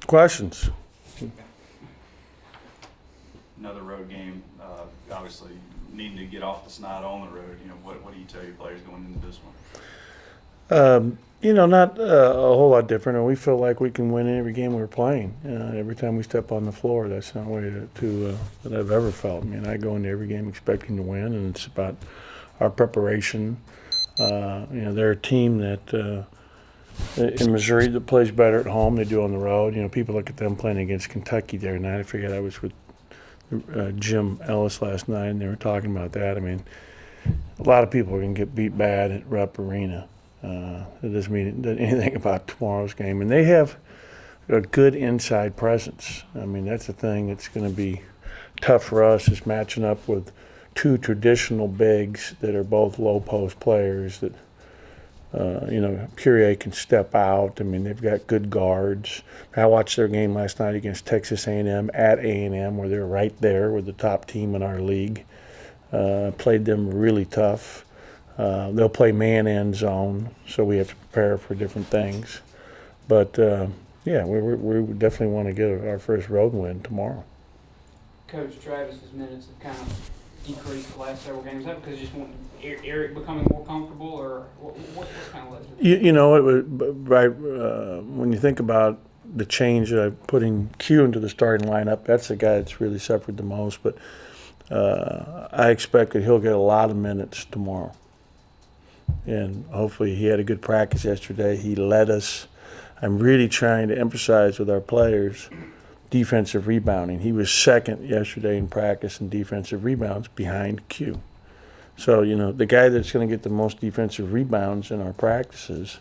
Questions? Another road game, obviously needing to get off the snot on the road. What do you tell your players going into this one? Not a whole lot different. And we feel like we can win every game we're playing. Every time we step on the floor, that's not the way that I've ever felt. I mean, I go into every game expecting to win, and it's about our preparation. They're a team that in Missouri that plays better at home than they do on the road. People look at them playing against Kentucky the other night. I forget, I was with Jim Ellis last night, and they were talking about that. I mean, a lot of people are going to get beat bad at Rupp Arena. It doesn't mean anything about tomorrow's game. And they have a good inside presence. I mean, that's the thing that's going to be tough for us, is matching up with two traditional bigs that are both low post players that, Curie can step out. I mean, they've got good guards. I watched their game last night against Texas A&M at A&M, where they're right there with the top team in our league. Played them really tough. They'll play man and zone, so we have to prepare for different things. But, we definitely want to get our first road win tomorrow. Coach Travis's minutes have kind of decreased the last several games. Is that because you just want Eric becoming more comfortable, or what kind of led to that? It was when you think about the change of putting Q into the starting lineup, that's the guy that's really suffered the most. But I expect that he'll get a lot of minutes tomorrow. And hopefully he had a good practice yesterday. He led us. I'm really trying to emphasize with our players defensive rebounding. He was second yesterday in practice in defensive rebounds behind Q. So, the guy that's going to get the most defensive rebounds in our practices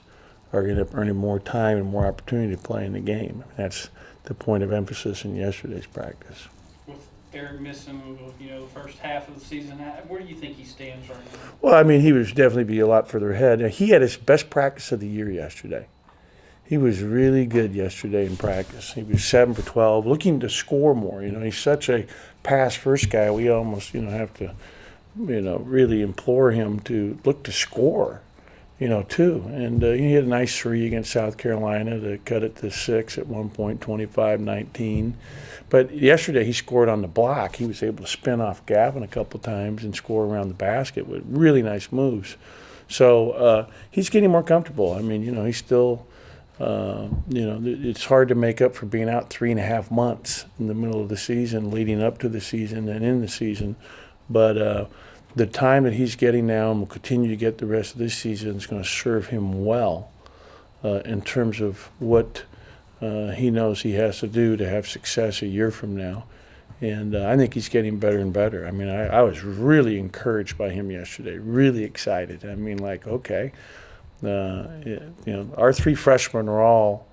are going to end up earning more time and more opportunity to play in the game. That's the point of emphasis in yesterday's practice. With Eric missing, the first half of the season, where do you think he stands right now? Well, I mean, he would definitely be a lot further ahead. He had his best practice of the year yesterday. He was really good yesterday in practice. He was 7 for 12, looking to score more. He's such a pass-first guy. We almost, have to, really implore him to look to score, too. And he had a nice three against South Carolina to cut it to 6 at one point, 25-19. But yesterday he scored on the block. He was able to spin off Gavin a couple times and score around the basket with really nice moves. So he's getting more comfortable. I mean, he's still – it's hard to make up for being out 3.5 months in the middle of the season, leading up to the season and in the season. But the time that he's getting now and will continue to get the rest of this season is going to serve him well in terms of what he knows he has to do to have success a year from now. And I think he's getting better and better. I mean, I was really encouraged by him yesterday, really excited. I mean, okay. Our three freshmen are all,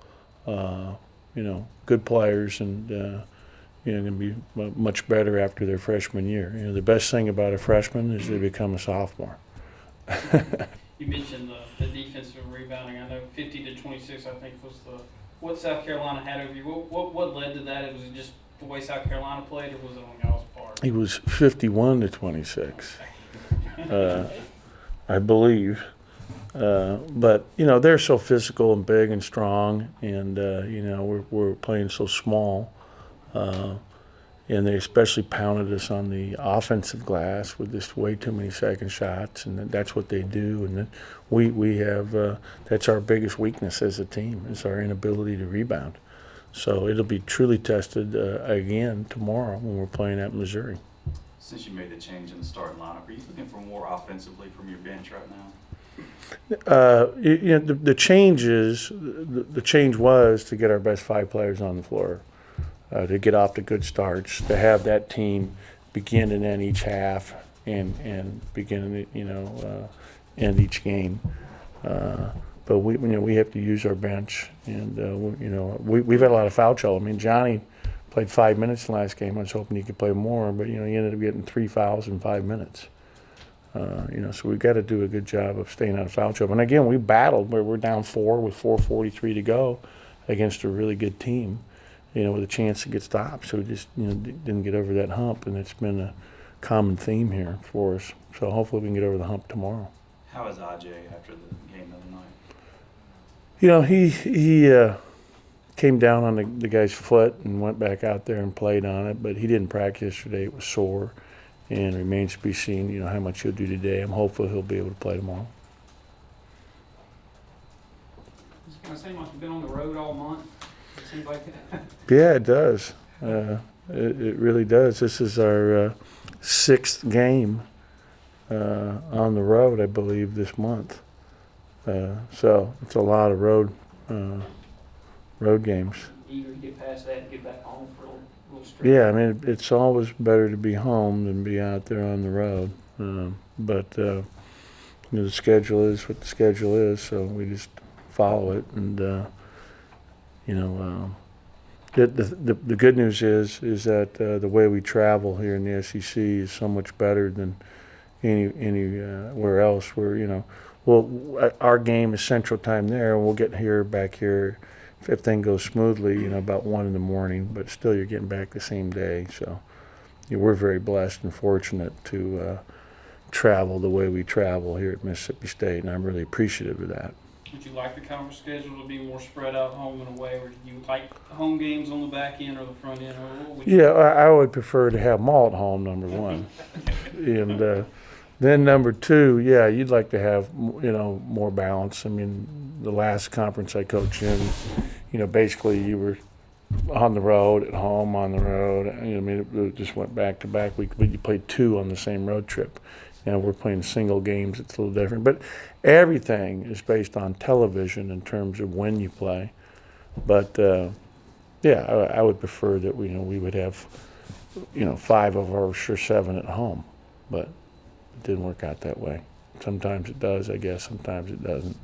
good players and, going to be much better after their freshman year. The best thing about a freshman is they become a sophomore. You mentioned the defensive rebounding. I know 50-26, I think, was what South Carolina had over you. What led to that? Was it just the way South Carolina played, or was it on y'all's part? It was 51-26, I believe. But they're so physical and big and strong, and we're playing so small, and they especially pounded us on the offensive glass with just way too many second shots, and that's what they do. And we have that's our biggest weakness as a team, is our inability to rebound. So it'll be truly tested again tomorrow when we're playing at Missouri. Since you made the change in the starting lineup, are you looking for more offensively from your bench right now? The change was to get our best 5 players on the floor, to get off to good starts, to have that team begin and end each half and begin end each game. But we have to use our bench, and we've had a lot of foul trouble. I mean, Johnny played 5 minutes in the last game. I was hoping he could play more, but he ended up getting 3 fouls in 5 minutes. So we've got to do a good job of staying out of foul trouble. And again, we battled where we're down 4 with 4:43 to go against a really good team, with a chance to get stopped. So we just, didn't get over that hump, and it's been a common theme here for us. So hopefully we can get over the hump tomorrow. How is AJ after the game the other night? came down on the guy's foot and went back out there and played on it, but he didn't practice yesterday. It was sore, and remains to be seen, how much he'll do today. I'm hopeful he'll be able to play tomorrow. Does it kind of seem like you've been on the road all month? It seems like Yeah, it does. It really does. This is our 6th game on the road, I believe, this month. So it's a lot of road games. eager to get past that and get back home for a little stretch. Yeah, I mean, it's always better to be home than be out there on the road. But the schedule is what the schedule is, so we just follow it. And the good news is that the way we travel here in the SEC is so much better than anywhere else. Where our game is Central Time there, and we'll get back here if things go smoothly, about 1 in the morning. But still, you're getting back the same day. So we're very blessed and fortunate to travel the way we travel here at Mississippi State, and I'm really appreciative of that. Would you like the conference schedule to be more spread out home in a way, or do you like home games on the back end or the front end? Or what would you I would prefer to have them all at home, number one. And then number two, you'd like to have, more balance. I mean, the last conference I coached in, basically you were on the road, at home, on the road. It just went back to back. You played 2 on the same road trip. We're playing single games. It's a little different. But everything is based on television in terms of when you play. But, I would prefer that we would have, 5 of our 7 at home. But it didn't work out that way. Sometimes it does, I guess. Sometimes it doesn't.